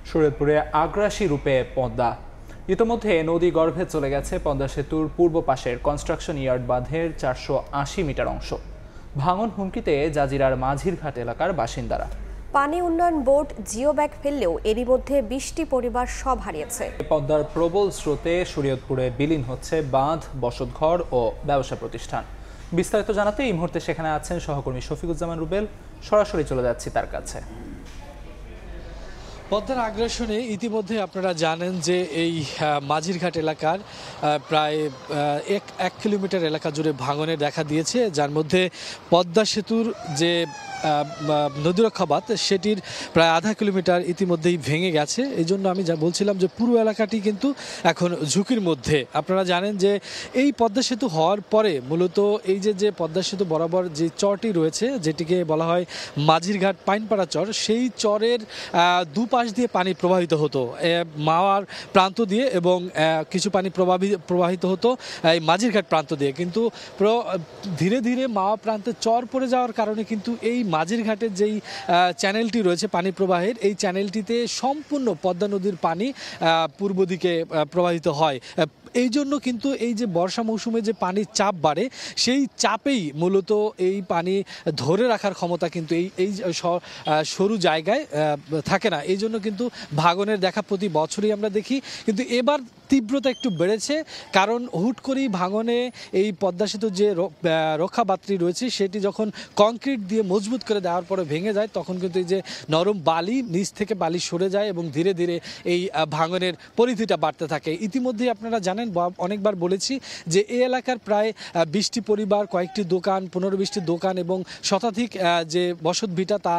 শরীয়তপুরে আগ্রাসী রূপে পদ্মা। ইতোমধ্যে নদী গর্ভে চলে গেছে পদ্মা সেতুর পূর্ব পাশের কনস্ট্রাকশন ইয়ার্ড বাঁধের 480 মিটার অংশ। ভাঙন হুমকিতে জাজিরার মাঝিরঘাট এলাকার বাসিন্দারা। পানি উন্নয়ন বোর্ড জিও ব্যাগ ফেললেও এরই মধ্যে 20টি পরিবার সব হারিয়েছে। পদ্মার প্রবল স্রোতে শরীয়তপুরে বিলীন হচ্ছে বাঁধ, বসতঘর ও ব্যবসা প্রতিষ্ঠান। বিস্তারিত জানাতে এই মুহূর্তে সেখানে আছেন সহকর্মী শফিকুজ্জামান রুবেল। সরাসরি চলে যাচ্ছি তার কাছে। পদ্মার আগ্রাসনে ইতিমধ্যে আপনারা জানেন যে এই মাঝিরঘাট এলাকার প্রায় এক কিলোমিটার এলাকা জুড়ে ভাঙনের দেখা দিয়েছে, যার মধ্যে পদ্মা সেতুর যে নদীরক্ষা বাঁধ সেটির প্রায় আধা কিলোমিটার ইতিমধ্যেই ভেঙে গেছে। এই জন্য আমি যা বলছিলাম যে পুরো এলাকাটি কিন্তু এখন ঝুঁকির মধ্যে। আপনারা জানেন যে এই পদ্মা সেতু হওয়ার পরে মূলত এই যে পদ্মা সেতু বরাবর যে চরটি রয়েছে, যেটিকে বলা হয় মাঝিরঘাট পাইনপাড়া চর, সেই চরের দুপাশ দিয়ে পানি প্রবাহিত হতো মাওয়ার প্রান্ত দিয়ে, এবং কিছু পানি প্রবাহিত হতো এই মাঝিরঘাট প্রান্ত দিয়ে। কিন্তু ধীরে ধীরে মাওয়া প্রান্তে চর পড়ে যাওয়ার কারণে কিন্তু এই মাঝিরঘাটের যেই চ্যানেলটি রয়েছে পানি প্রবাহের, এই চ্যানেলটিতে সম্পূর্ণ পদ্মা নদীর পানি পূর্ব দিকে প্রবাহিত হয়। এই জন্য কিন্তু এই যে বর্ষা মৌসুমে যে পানির চাপ বাড়ে, সেই চাপেই মূলত এই পানি ধরে রাখার ক্ষমতা কিন্তু এই সরু জায়গায় থাকে না। এই জন্য কিন্তু ভাঙনের দেখা প্রতি বছরই আমরা দেখি, কিন্তু এবার তীব্রতা একটু বেড়েছে। কারণ হুট করেই ভাঙনে এই পদ্মা সেতুর যে রক্ষা বাঁধটি রয়েছে সেটি যখন কংক্রিট দিয়ে মজবুত করে দেওয়ার পরে ভেঙে যায়, তখন কিন্তু এই যে নরম বালি নিচ থেকে বালি সরে যায় এবং ধীরে ধীরে এই ভাঙনের পরিধিটা বাড়তে থাকে। ইতিমধ্যেই আপনারা জানেন, অনেকবার বলেছি যে এই এলাকার প্রায় 20টি পরিবার, কয়েকটি দোকান, 15-20টি দোকান এবং শতাধিক যে বসত ভিটা, তা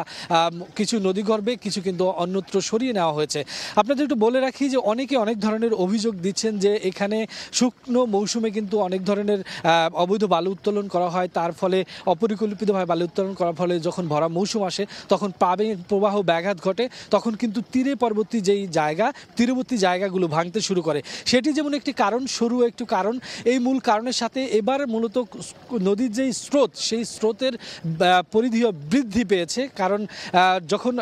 কিছু নদীগর্ভে, কিছু কিন্তু অন্যত্র সরিয়ে নেওয়া হয়েছে। আপনাদের একটু বলে রাখি যে অনেকে অনেক ধরনের অভিযোগ দিচ্ছেন যে এখানে শুকনো মৌসুমে কিন্তু অনেক ধরনের অবৈধ বালু উত্তোলন করা হয়, তার ফলে অপরিকল্পিতভাবে বালু উত্তোলন করার ফলে যখন ভরা মৌসুম আসে তখন পানির প্রবাহ ব্যাঘাত ঘটে, তখন কিন্তু তীরবর্তী তীরবর্তী জায়গাগুলো ভাঙতে শুরু করে। সেটি যেমন একটি কারণ, সরু একটু কারণ। এই মূল কারণের সাথে এবার মূলত নদীর যেই স্রোত, সেই স্রোতের পরিধিও বৃদ্ধি পেয়েছে। কারণ যখন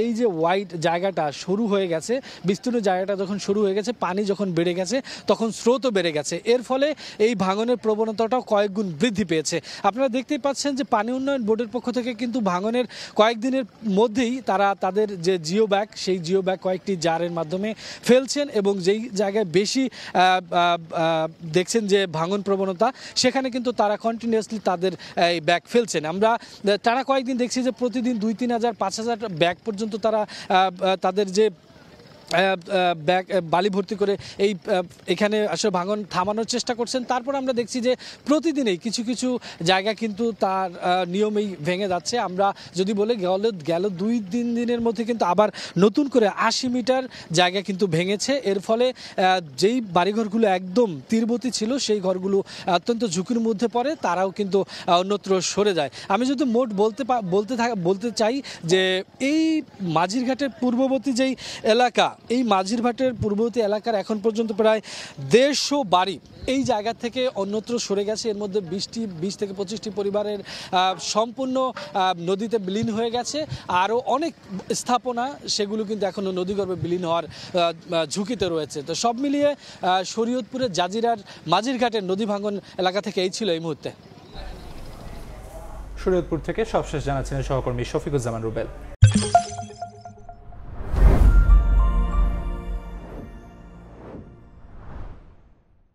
এই যে ওয়াইড জায়গাটা শুরু হয়ে গেছে, বিস্তীর্ণ জায়গাটা যখন শুরু হয়ে গেছে, পানি যখন বেড়ে গেছে, তখন স্রোতও বেড়ে গেছে। এর ফলে এই ভাঙনের প্রবণতাটাও কয়েক গুণ বৃদ্ধি পেয়েছে। আপনারা দেখতেই পাচ্ছেন যে পানি উন্নয়ন বোর্ডের পক্ষ থেকে কিন্তু ভাঙনের কয়েকদিনের মধ্যেই তারা তাদের যে জিও ব্যাগ, সেই জিও ব্যাগ কয়েকটি জারের মাধ্যমে ফেলছেন, এবং যেই জায়গায় বেশি দেখছেন যে ভাঙন প্রবণতা, সেখানে কিন্তু তারা কন্টিনিউয়াসলি তাদের এই ব্যাগ ফেলছেন। আমরা টানা কয়েকদিন দেখছি যে প্রতিদিন 2-3 হাজার 5 হাজার ব্যাগ পর্যন্ত তারা তাদের যে ব্যাগ বালি ভর্তি করে এখানে আসলে ভাঙন থামানোর চেষ্টা করছেন। তারপর আমরা দেখছি যে প্রতিদিনই কিছু কিছু জায়গা কিন্তু তার নিয়মেই ভেঙে যাচ্ছে। আমরা যদি বলে গেল 2-3 দিনের মধ্যে কিন্তু আবার নতুন করে 80 মিটার জায়গা কিন্তু ভেঙেছে। এর ফলে যেই বাড়িঘরগুলো একদম তীরবর্তী ছিল, সেই ঘরগুলো অত্যন্ত ঝুঁকির মধ্যে পড়ে, তারাও কিন্তু অন্যত্র সরে যায়। আমি যদি মোট বলতে চাই যে এই মাঝিরঘাটের পূর্ববর্তী যেই এলাকা, এই মাঝিরঘাটের পূর্ববর্তী এলাকার এখন পর্যন্ত প্রায় 150 বাড়ি এই জায়গা থেকে অন্যত্র সরে গেছে। এর মধ্যে 20 থেকে 25টি পরিবারের সম্পূর্ণ নদীতে বিলীন হয়ে গেছে। আরও অনেক স্থাপনা, সেগুলো কিন্তু এখনও নদীগর্ভে বিলীন হওয়ার ঝুঁকিতে রয়েছে। তো সব মিলিয়ে শরীয়তপুরের জাজিরার মাঝিরঘাটের নদী ভাঙন এলাকা থেকে এই ছিল এই মুহূর্তে। শরীয়তপুর থেকে সবশেষ জানাচ্ছেন সহকর্মী শফিকুজ্জামান রুবেল।